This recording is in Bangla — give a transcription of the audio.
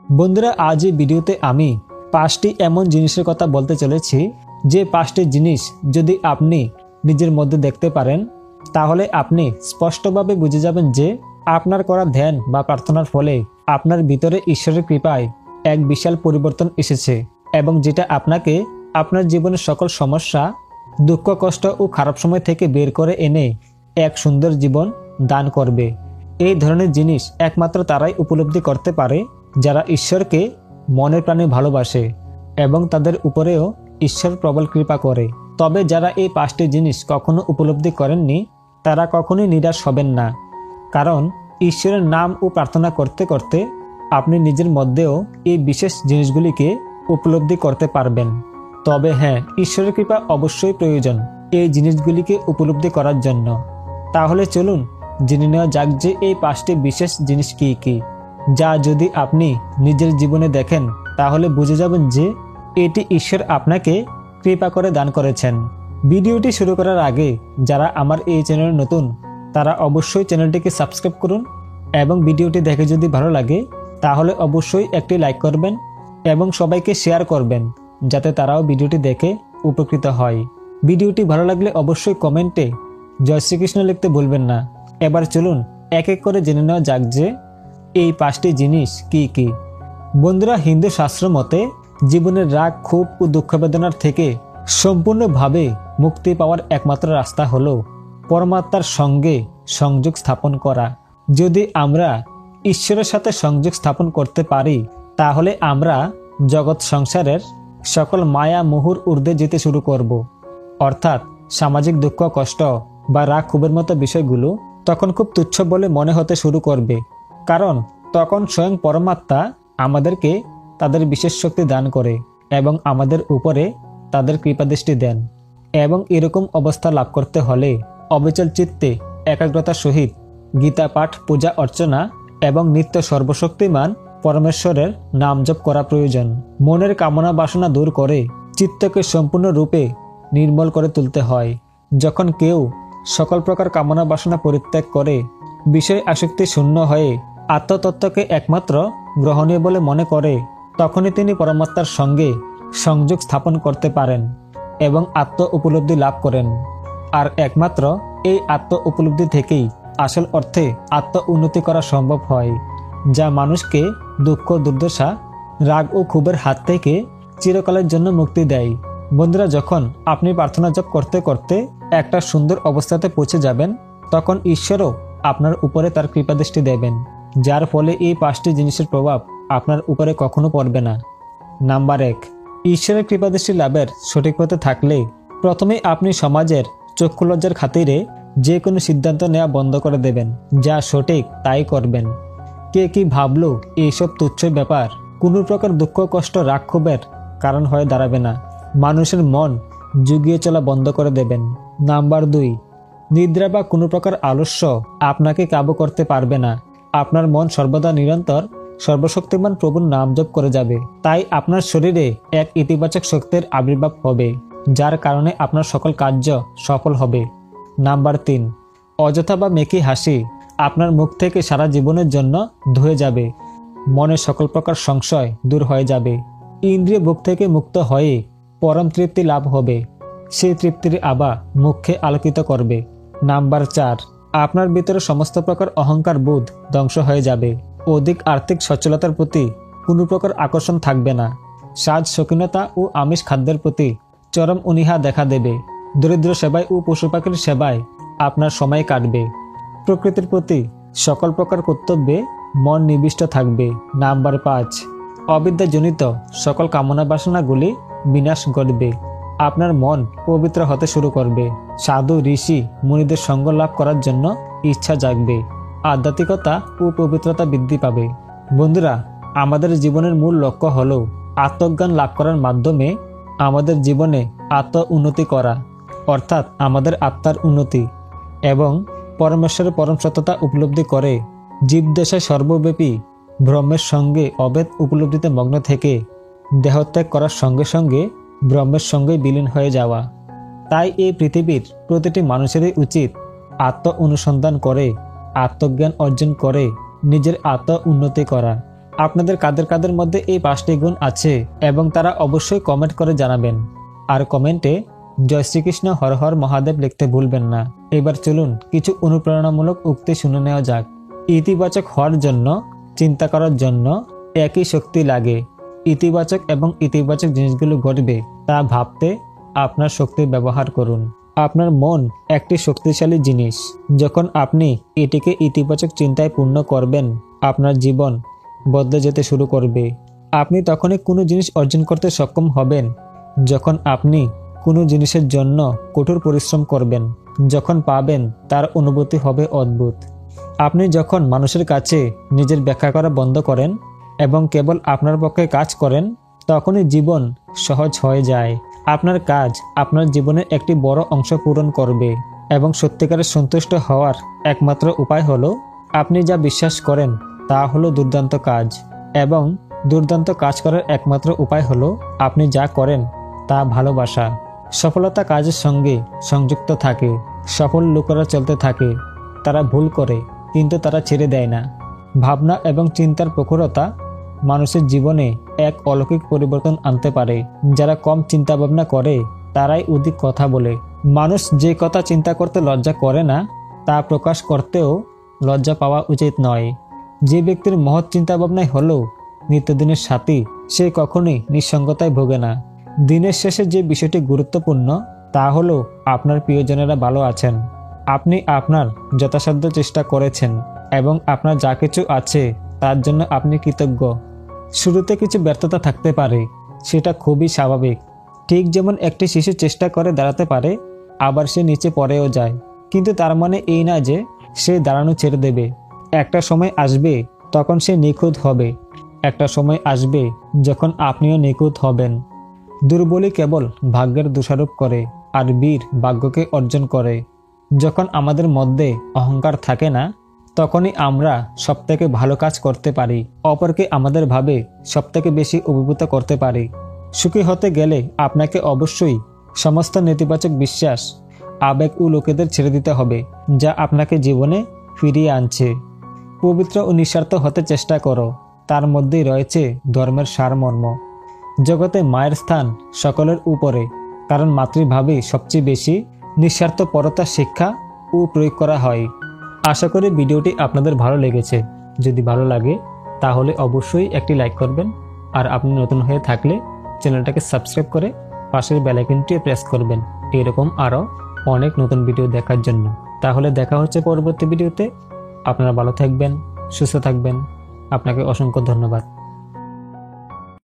বন্ধুরা, আজ এই ভিডিওতে আমি 5টি এমন জিনিসের কথা বলতে চলেছি যে 5টি জিনিস যদি আপনি নিজের মধ্যে দেখতে পারেন তাহলে আপনি স্পষ্টভাবে বুঝে যাবেন যে আপনার করা ধ্যান বা প্রার্থনার ফলে আপনার ভিতরে ঈশ্বরের কৃপায় এক বিশাল পরিবর্তন এসেছে এবং যেটা আপনাকে আপনার জীবনের সকল সমস্যা, দুঃখ, কষ্ট ও খারাপ সময় থেকে বের করে এনে এক সুন্দর জীবন দান করবে। এই ধরনের জিনিস একমাত্র তারাই উপলব্ধি করতে পারে যারা ঈশ্বরকে মনের প্রাণে ভালোবাসে এবং তাদের উপরেও ঈশ্বর প্রবল কৃপা করে। তবে যারা এই 5টি জিনিস কখনো উপলব্ধি করেননি তারা কখনোই নিরাশ হবেন না, কারণ ঈশ্বরের নাম ও প্রার্থনা করতে করতে আপনি নিজের মধ্যেও এই বিশেষ জিনিসগুলিকে উপলব্ধি করতে পারবেন। তবে হ্যাঁ, ঈশ্বরের কৃপা অবশ্যই প্রয়োজন এই জিনিসগুলিকে উপলব্ধি করার জন্য। তাহলে চলুন জেনে নেওয়া যাক যে এই 5টি বিশেষ জিনিস কি কি, যা যদি আপনি নিজের জীবনে দেখেন তাহলে বুঝে যাবেন যে এটি ঈশ্বর আপনাকে কৃপা করে দান করেছেন। ভিডিওটি শুরু করার আগে যারা আমার এই চ্যানেলে নতুন তারা অবশ্যই চ্যানেলটিকে সাবস্ক্রাইব করুন এবং ভিডিওটি দেখে যদি ভালো লাগে তাহলে অবশ্যই একটি লাইক করবেন এবং সবাইকে শেয়ার করবেন যাতে তারাও ভিডিওটি দেখে উপকৃত হয়। ভিডিওটি ভালো লাগলে অবশ্যই কমেন্টে জয় শ্রীকৃষ্ণ লিখতে ভুলবেন না। এবার চলুন এক এক করে জেনে নেওয়া যাক যে এই 5টি জিনিস কি কি। বন্ধুরা, হিন্দু শাস্ত্র মতে জীবনের রাগ, ক্ষোভ ও দুঃখ বেদনার থেকে সম্পূর্ণভাবে মুক্তি পাওয়ার একমাত্র রাস্তা হলো পরমাত্মার সঙ্গে সংযোগ স্থাপন করা। যদি আমরা ঈশ্বরের সাথে সংযোগ স্থাপন করতে পারি তাহলে আমরা জগৎ সংসারের সকল মায়া মোহর ঊর্ধ্বে যেতে শুরু করব। অর্থাৎ সামাজিক দুঃখ, কষ্ট বা রাগ, ক্ষোভের মতো বিষয়গুলো তখন খুব তুচ্ছ বলে মনে হতে শুরু করবে, কারণ তখন স্বয়ং পরমাত্মা আমাদেরকে তাদের বিশেষ শক্তি দান করে এবং আমাদের উপরে তাদের কৃপাদৃষ্টি দেন। এবং এরকম অবস্থা লাভ করতে হলে অবিচল চিত্তে একাগ্রতার সহিত গীতা পাঠ, পূজা অর্চনা এবং নিত্য সর্বশক্তিমান পরমেশ্বরের নাম জপ করা প্রয়োজন। মনের কামনা বাসনা দূর করে চিত্তকে সম্পূর্ণরূপে নির্মল করে তুলতে হয়। যখন কেউ সকল প্রকার কামনা বাসনা পরিত্যাগ করে বিষয় আসক্তি শূন্য হয়ে আত্মতত্ত্বকে একমাত্র গ্রহণীয় বলে মনে করে তখনই তিনি পরমাত্মার সঙ্গে সংযোগ স্থাপন করতে পারেন এবং আত্ম উপলব্ধি লাভ করেন। আর একমাত্র এই আত্ম উপলব্ধি থেকেই আসল অর্থে আত্ম উন্নতি করা সম্ভব হয়, যা মানুষকে দুঃখ, দুর্দশা, রাগ ও ক্ষোভের হাত থেকে চিরকালের জন্য মুক্তি দেয়। বন্ধুরা, যখন আপনি প্রার্থনা জপ করতে করতে একটা সুন্দর অবস্থাতে পৌঁছে যাবেন তখন ঈশ্বরও আপনার উপরে তার কৃপাদৃষ্টি দেবেন, যার ফলে এই 5টি জিনিসের প্রভাব আপনার উপরে কখনো পড়বে না। নাম্বার 1, ঈশ্বরের কৃপাদৃষ্টি লাভের সঠিক পথে থাকলে প্রথমেই আপনি সমাজের চক্ষু লজ্জার খাতিরে যে কোনো সিদ্ধান্ত নেওয়া বন্ধ করে দেবেন। যা সঠিক তাই করবেন। কে কি ভাবলো এইসব তুচ্ছ ব্যাপার কোনো প্রকার দুঃখ, কষ্ট, রাগ, ক্ষোভের কারণ হয়ে দাঁড়াবে না। মানুষের মন জুগিয়ে চলা বন্ধ করে দেবেন। নাম্বার 2, নিদ্রা বা কোনো প্রকার আলস্য আপনাকে কাবু করতে পারবে না। আপনার মন সর্বদা নিরন্তর সর্বশক্তিমান প্রভুর নাম জপ করে যাবে। তাই আপনার শরীরে এক ইতিবাচক শক্তির আবির্ভাব হবে, যার কারণে আপনার সকল কার্য সফল হবে। নাম্বার 3, অযথা বা মেকি হাসি আপনার মুখ থেকে সারা জীবনের জন্য ধুয়ে যাবে। মনের সকল প্রকার সংশয় দূর হয়ে যাবে। ইন্দ্রিয় ভোগ থেকে মুক্ত হয়ে পরম তৃপ্তি লাভ হবে। সেই তৃপ্তির আভা মুখকে আলোকিত করবে। নাম্বার 4, আপনার ভিতরে সমস্ত প্রকার অহংকার বোধ ধ্বংস হয়ে যাবে। অধিক আর্থিক সচ্ছলতার প্রতি কোনো প্রকার আকর্ষণ থাকবে না। সাজ, শৌখিনতা ও আমিষ খাদ্যের প্রতি চরম অনীহা দেখা দেবে। দরিদ্র সেবায় ও পশু পাখির সেবায় আপনার সময় কাটবে। প্রকৃতির প্রতি সকল প্রকার কর্তব্যে মন নিবিষ্ট থাকবে। নাম্বার 5, অবিদ্যাজনিত সকল কামনা বাসনাগুলি বিনাশ ঘটবে। আপনার মন পবিত্র হতে শুরু করবে। সাধু, ঋষি, মুনিদের সঙ্গ লাভ করার জন্য ইচ্ছা জাগবে। আধ্যাত্মিকতা ও পবিত্রতা বৃদ্ধি পাবে। বন্ধুরা, আমাদের জীবনের মূল লক্ষ্য হলো আত্মজ্ঞান লাভ করার মাধ্যমে আমাদের জীবনে আত্ম উন্নতি করা, অর্থাৎ আমাদের আত্মার উন্নতি এবং পরমেশ্বরের পরম সত্যতা উপলব্ধি করে জীবদশায় সর্বব্যাপী ব্রহ্মের সঙ্গে অভেদ উপলব্ধিতে মগ্ন থেকে দেহত্যাগ করার সঙ্গে সঙ্গে ব্রহ্মের সঙ্গে বিলীন হয়ে যাওয়া। তাই এই পৃথিবীর প্রতিটি মানুষেরই উচিত আত্ম অনুসন্ধান করে আত্মজ্ঞান অর্জন করে নিজের আত্ম উন্নতি করা। আপনাদের কাদের কাদের মধ্যে এই 5টি গুণ আছে এবং তারা অবশ্যই কমেন্ট করে জানাবেন। আর কমেন্টে জয় শ্রীকৃষ্ণ হর হর মহাদেব লিখতে ভুলবেন না। এবার চলুন কিছু অনুপ্রেরণামূলক উক্তি শুনে নেওয়া যাক। ইতিবাচক হওয়ার জন্য চিন্তা করার জন্য একই শক্তি লাগে। ইতিবাচক এবং ইতিবাচক জিনিসগুলো ঘটবে তা ভাবতে আপনার শক্তি ব্যবহার করুন। আপনার মন একটি শক্তিশালী জিনিস। যখন আপনি এটিকে ইতিবাচক চিন্তায় পূর্ণ করবেন, আপনার জীবন বদলে যেতে শুরু করবে। আপনি তখনই কোনো জিনিস অর্জন করতে সক্ষম হবেন যখন আপনি কোনো জিনিসের জন্য কঠোর পরিশ্রম করবেন। যখন পাবেন তার অনুভূতি হবে অদ্ভুত। আপনি যখন মানুষের কাছে নিজের ব্যাখ্যা করা বন্ধ করেন এবং কেবল আপনার পক্ষে কাজ করেন, তখনই জীবন সহজ হয়ে যায়। আপনার কাজ আপনার জীবনের একটি বড় অংশ পূরণ করবে এবং সত্যিকারের সন্তুষ্ট হওয়ার একমাত্র উপায় হলো আপনি যা বিশ্বাস করেন তা হলো দুর্দান্ত কাজ, এবং দুর্দান্ত কাজ করার একমাত্র উপায় হলো আপনি যা করেন তা ভালোবাসা। সফলতা কাজের সঙ্গে সংযুক্ত থাকে। সফল লোকেরা চলতে থাকে, তারা ভুল করে কিন্তু তারা ছেড়ে দেয় না। ভাবনা এবং চিন্তার প্রখরতা মানুষের জীবনে এক অলৌকিক পরিবর্তন আনতে পারে। যারা কম চিন্তা ভাবনা করে তারাই অধিক কথা বলে। মানুষ যে কথা চিন্তা করতে লজ্জা করে না তা প্রকাশ করতেও লজ্জা পাওয়া উচিত নয়। যে ব্যক্তির মহৎ চিন্তা ভাবনায় হলেও নিত্যদিনের সাথী, সে কখনোই নিঃসঙ্গতায় ভোগে না। দিনের শেষে যে বিষয়টি গুরুত্বপূর্ণ তা হলো আপনার প্রিয়জনেরা ভালো আছেন। আপনি আপনার যথাসাধ্য চেষ্টা করেছেন এবং আপনার যা কিছু আছে তার জন্য আপনি কৃতজ্ঞ। শুরুতে কিছু ব্যর্থতা থাকতে পারে, সেটা খুবই স্বাভাবিক। ঠিক যেমন একটি শিশু চেষ্টা করে দাঁড়াতে পারে, আবার সে নিচে পড়েও যায়, কিন্তু তার মানে এই না যে সে দাঁড়ানো ছেড়ে দেবে। একটা সময় আসবে তখন সে নিখুঁত হবে। একটা সময় আসবে যখন আপনিও নিখুঁত হবেন। দুর্বলই কেবল ভাগ্যের দোষারোপ করে আর বীর ভাগ্যকে অর্জন করে। যখন আমাদের মধ্যে অহংকার থাকে না, তখনই আমরা সবথেকে ভালো কাজ করতে পারি, অপরকে আমাদের ভাবে সবথেকে বেশি অভিভূত করতে পারি। সুখী হতে গেলে আপনাকে অবশ্যই সমস্ত নেতিবাচক বিশ্বাস, আবেগ ও লোকেদের ছেড়ে দিতে হবে যা আপনাকে জীবনে ফিরিয়ে আনছে। পবিত্র ও নিঃস্বার্থ হতে চেষ্টা করো, তার মধ্যেই রয়েছে ধর্মের সারমর্ম। জগতে মায়ের স্থান সকলের উপরে, কারণ মাতৃভাবেই সবচেয়ে বেশি নিঃস্বার্থপরতা শিক্ষা ও প্রয়োগ করা হয়। আশা করি ভিডিওটি আপনাদের ভালো লেগেছে। যদি ভালো লাগে তাহলে অবশ্যই একটি লাইক করবেন, আর আপনি নতুন হয়ে থাকলে চ্যানেলটাকে সাবস্ক্রাইব করে পাশের বেল আইকনটি প্রেস করবেন এরকম আরও অনেক নতুন ভিডিও দেখার জন্য। তাহলে দেখা হচ্ছে পরবর্তী ভিডিওতে। আপনারা ভালো থাকবেন, সুস্থ থাকবেন। আপনাকে অসংখ্য ধন্যবাদ।